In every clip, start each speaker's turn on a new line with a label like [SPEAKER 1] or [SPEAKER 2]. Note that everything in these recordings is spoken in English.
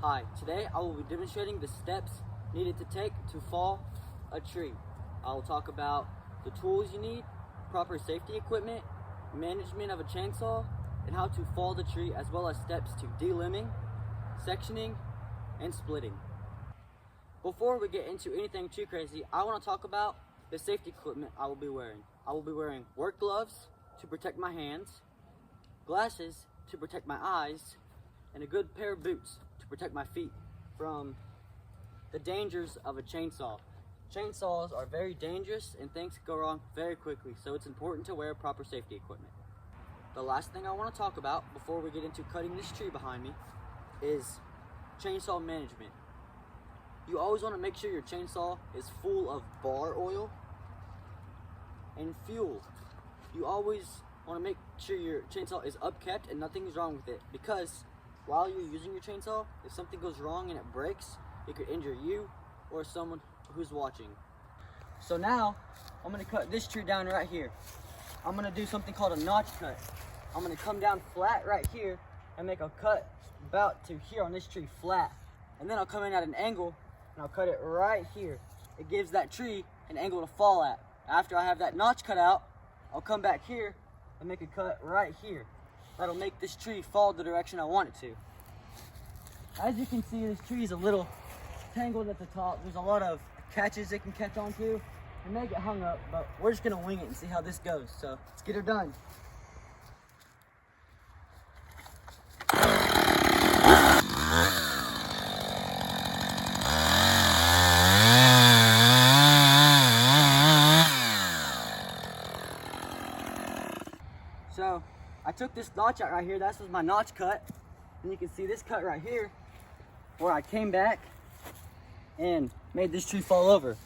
[SPEAKER 1] Hi, today I will be demonstrating the steps needed to take to fall a tree. I will talk about the tools you need, proper safety equipment, management of a chainsaw, and how to fall the tree, as well as steps to delimbing, sectioning, and splitting. Before we get into anything too crazy, I want to talk about the safety equipment I will be wearing. I will be wearing work gloves to protect my hands, glasses to protect my eyes, and a good pair of boots to protect my feet from the dangers of a chainsaw. Chainsaws are very dangerous and things can go wrong very quickly, so it's important to wear proper safety equipment. The last thing I want to talk about before we get into cutting this tree behind me is chainsaw management. You always want to make sure your chainsaw is full of bar oil and fuel. You always want to make sure your chainsaw is upkept and nothing is wrong with it, because while you're using your chainsaw, if something goes wrong and it breaks, it could injure you or someone who's watching. So now I'm going to cut this tree down right here. I'm going to do something called a notch cut. I'm going to come down flat right here and make a cut about to here on this tree flat, and then I'll come in at an angle and I'll cut it right here. It gives that tree an angle to fall at. After I have that notch cut out, I'll come back here and make a cut right here. That'll make this tree fall the direction I want it to. As you can see, this tree is a little tangled at the top. There's a lot of catches it can catch onto and may get hung up, but we're just gonna wing it and see how this goes. So let's get her done. So I took this notch out right here. This was my notch cut. And you can see this cut right here where I came back and made this tree fall over.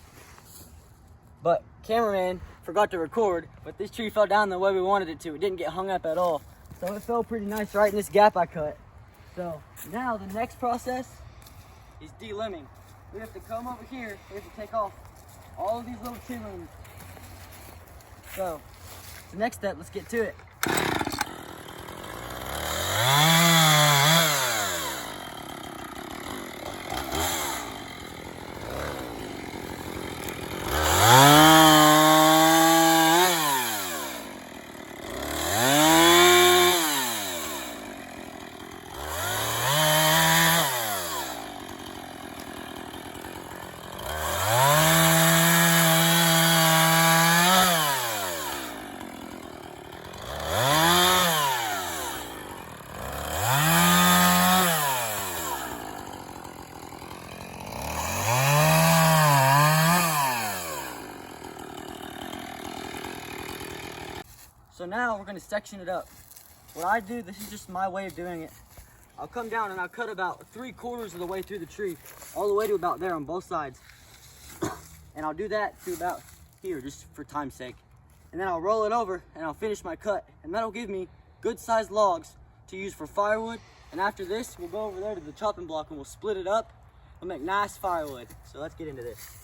[SPEAKER 1] But cameraman forgot to record, but this tree fell down the way we wanted it to. It didn't get hung up at all. So it fell pretty nice right in this gap I cut. So now the next process is delimbing. We have to come over here. We have to take off all of these little tree limbs. So the next step, let's get to it. So now we're going to section it up. What I do, this is just my way of doing it. I'll come down and I'll cut about 3/4 of the way through the tree, all the way to about there on both sides. And I'll do that to about here, just for time's sake. And then I'll roll it over and I'll finish my cut. And that'll give me good sized logs to use for firewood. And after this, we'll go over there to the chopping block and we'll split it up and make nice firewood. So let's get into this.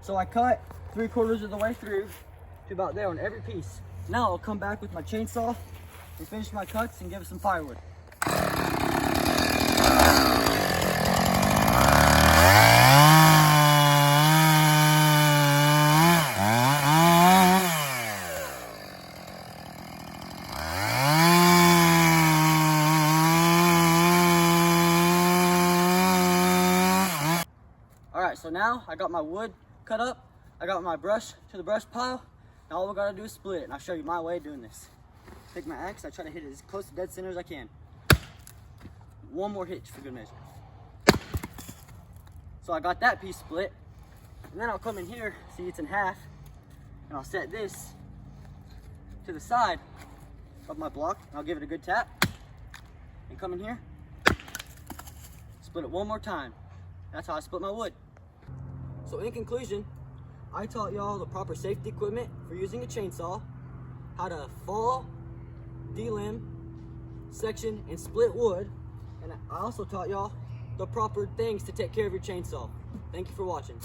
[SPEAKER 1] So I cut 3/4 of the way through to about there on every piece. Now I'll come back with my chainsaw and finish my cuts and give it some firewood. Alright, so now I got my wood cut up, I got my brush to the brush pile. Now all we gotta do is split it, and I'll show you my way of doing this. Take my axe, I try to hit it as close to dead center as I can. One more hitch for good measure. So I got that piece split, and then I'll come in here, see it's in half, and I'll set this to the side of my block, and I'll give it a good tap, and come in here, split it one more time. That's how I split my wood. So in conclusion, I taught y'all the proper safety equipment for using a chainsaw, how to fall, delimb, section, and split wood, and I also taught y'all the proper things to take care of your chainsaw. Thank you for watching.